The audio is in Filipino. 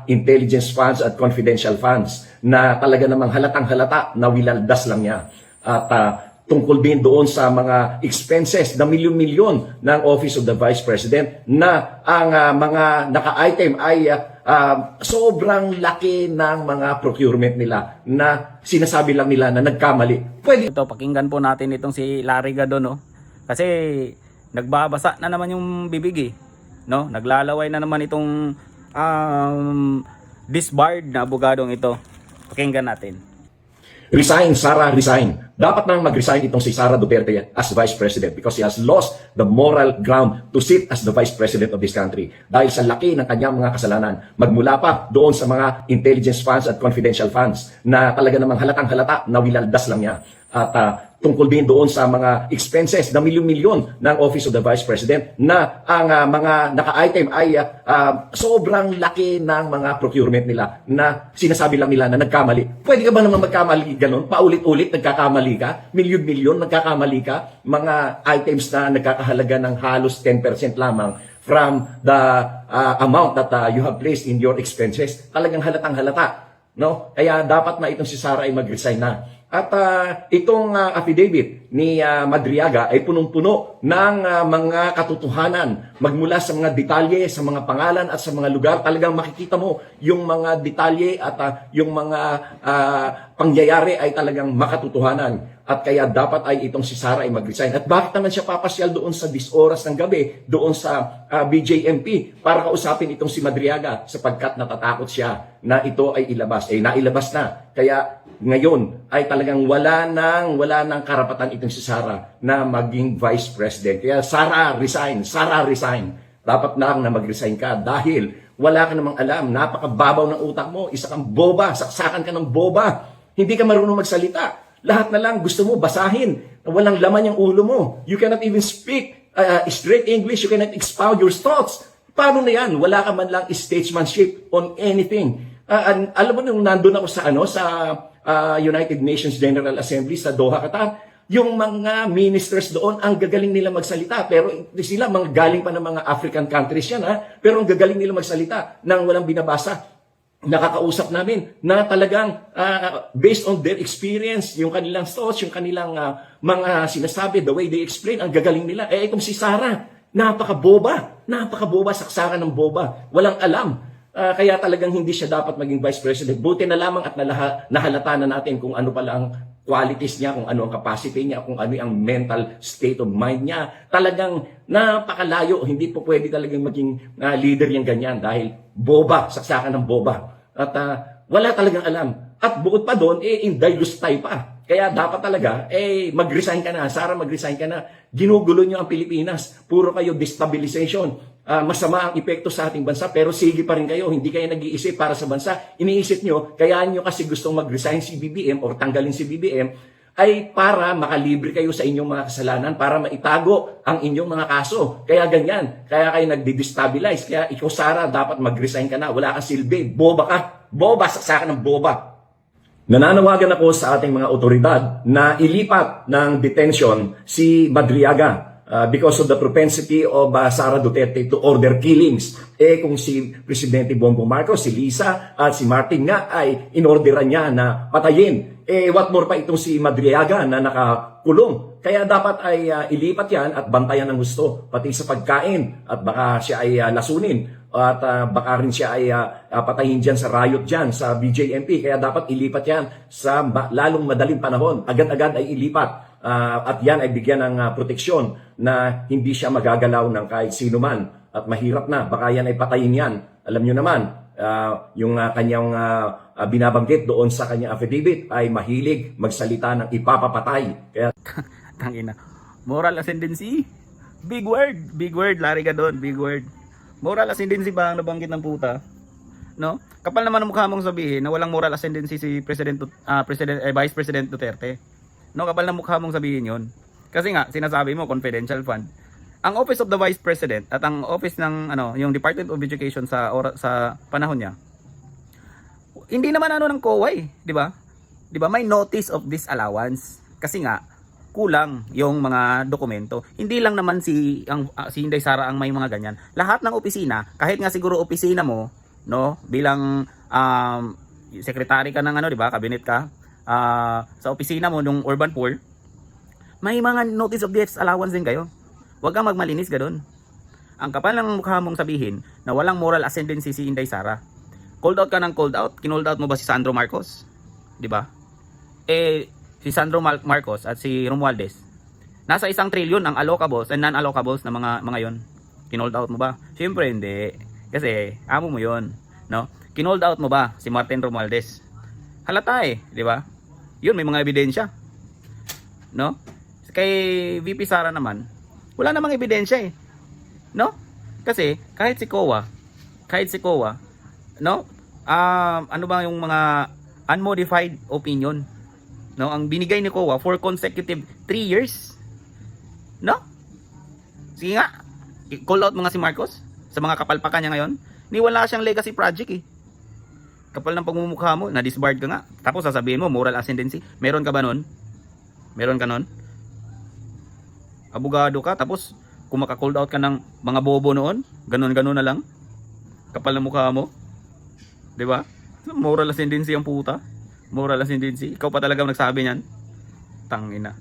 intelligence funds at confidential funds na talaga namang halatang halata na wilaldas lang niya. At tungkol din doon sa mga expenses na milyon-milyon ng Office of the Vice President na ang mga naka-item ay sobrang laki ng mga procurement nila na sinasabi lang nila na nagkamali. Pwede Ito, pakinggan po natin itong si Larry Gadon, no? Kasi nagbabasa na naman yung bibig, no? Naglalaway na naman itong disbarred na abogadong ito. Pakinggan natin. resign, Sara, resign. Dapat nang mag-resign itong si Sara Duterte as Vice President because he has lost the moral ground to sit as the Vice President of this country. Dahil sa laki ng kanyang mga kasalanan, magmula pa doon sa mga intelligence funds at confidential funds na talaga namang halatang halata na wilaldas lang niya. At tungkol din doon sa mga expenses na milyon-milyon ng Office of the Vice President na ang mga naka-item ay sobrang laki ng mga procurement nila na sinasabi lang nila na nagkamali. Pwede ka ba naman magkamali ganun? Paulit-ulit nagkakamali ka? Milyon-milyon nagkakamali ka? Mga items na nagkakahalaga ng halos 10% lamang from the amount that you have placed in your expenses. Talagang halatang halata. No? Kaya dapat na itong si Sara ay mag-resign na. At itong affidavit ni Madriaga ay punong-puno ng mga katotohanan magmula sa mga detalye, sa mga pangalan at sa mga lugar. Talagang makikita mo yung mga detalye at yung mga pangyayari ay talagang makatotohanan. At kaya dapat ay itong si Sara ay mag-resign. At bakit naman siya papasyal doon sa 10 oras ng gabi, doon sa BJMP para kausapin itong si Madriaga sapagkat natatakot siya na ito ay ilabas. Nailabas na. Kaya ngayon ay talagang wala nang karapatan itong si Sara na maging Vice President. Kaya Sara, resign. Sara, resign. Dapat na mag-resign ka dahil wala ka namang alam. Napakababaw ng utak mo. Isa kang boba. Saksakan ka ng boba. Hindi ka marunong magsalita. Lahat na lang gusto mo basahin. Walang laman yung ulo mo. You cannot even speak straight English. You cannot expound your thoughts. Paano na yan? Wala ka man lang statesmanship on anything. Alam mo nung nandun ako sa United Nations General Assembly sa Doha, Qatar, yung mga ministers doon, ang gagaling nila magsalita. Pero sila, mga galing pa ng mga African countries yan, pero ang gagaling nila magsalita nang walang binabasa. Nakakausap namin na talagang based on their experience, yung kanilang thoughts, yung kanilang mga sinasabi, the way they explain, ang gagaling nila. Itong si Sara, napakaboba, saksakan ng boba, walang alam. Kaya talagang hindi siya dapat maging Vice President. Buti na lamang at nahalata na natin kung ano pala ang qualities niya, kung ano ang capacity niya, kung ano ang mental state of mind niya. Talagang napakalayo. Hindi po pwede talagang maging leader yung ganyan dahil boba, saksakan ng boba. At wala talagang alam. At bukod pa doon, indulgence tayo pa. Kaya dapat talaga, mag-resign ka na. Sara, mag-resign ka na. Ginugulo niyo ang Pilipinas. Puro kayo destabilization. Masama ang epekto sa ating bansa, pero sige pa rin kayo. Hindi kayo nag-iisip para sa bansa. Iniisip nyo, kaya nyo kasi gustong mag-resign si BBM or tanggalin si BBM, ay para makalibre kayo sa inyong mga kasalanan, para maitago ang inyong mga kaso. Kaya ganyan. Kaya kayo nagdi-destabilize. Kaya ikaw, Sara, dapat mag-resign ka na. Wala kang silbi. Boba ka. Boba, saksakan ng boba. Nananawagan ako sa ating mga otoridad na ilipat ng detention si Madriaga because of the propensity of Sara Duterte to order killings. Kung si Presidente Bongbong Marcos, si Lisa at si Martin nga ay inorderan niya na patayin. What more pa itong si Madriaga na nakakulong. Kaya dapat ay ilipat yan at bantayan ng gusto, pati sa pagkain. At baka siya ay lasunin. At baka rin siya ay patayin dyan sa riot dyan, sa BJMP. Kaya dapat ilipat yan sa lalong madaling panahon. Agad-agad ay ilipat. At yan ay bigyan ng proteksyon na hindi siya magagalaw ng kahit sino man. At mahirap na, baka yan ay patayin yan. Alam nyo naman, yung kanyang binabanggit doon sa kanyang affidavit ay mahilig magsalita ng ipapapatay. Kaya Tangina. Moral ascendancy? Big word, Larry Gadon, big word. Moral ascendancy ba ang nabanggit ng puta? No? Kapal naman ang mukha mong sabihin na walang moral ascendancy si Vice President Duterte. No, kapal na mukha mong sabihin 'yon. Kasi nga sinasabi mo confidential fund. Ang Office of the Vice President at ang office ng yung Department of Education sa panahon niya. Hindi naman ng COA, 'di ba? 'Di ba may notice of disallowance kasi nga kulang yung mga dokumento. Hindi lang naman si Inday Sara ang may mga ganyan. Lahat ng opisina, kahit nga siguro opisina mo, no? Bilang secretary ka ng ano, 'di ba? Cabinet ka. Sa opisina mo nung urban poor, may mga notice of death allowance din kayo. Huwag kang magmalinis doon. Ang kapal ng mukha mong sabihin na walang moral ascendancy si Inday Sara. Called out ka ng called out. Kinold out mo ba si Sandro Marcos? 'Di ba? Si Sandro Marcos at si Romualdez, nasa 1 trillion ang allocables and non-allocables na mga yon. Kinold out mo ba? Siyempre hindi. Kasi amo mo yon, no? Kinold out mo ba si Martin Romualdez? Halata 'di ba? Yun, may mga ebidensya. No? Kay VP Sara naman, wala namang ebidensya no? Kasi kahit si COA, no? Ano ba yung mga unmodified opinion, no? Ang binigay ni COA for consecutive 3 years. No? Sige nga, call out mo nga si Marcos sa mga kapalpakan niya ngayon. Ni wala siyang legacy project Kapal ng pagmumukha mo, na-disbarred ka nga. Tapos sasabihin mo, moral ascendancy. Meron ka ba nun? Meron ka nun? Abogado ka, tapos kung maka-called out ka ng mga bobo noon, ganun-ganun na lang. Kapal ng mukha mo. 'Di ba? Moral ascendancy ang puta. Moral ascendancy. Ikaw pa talaga nagsabi niyan. Tangina.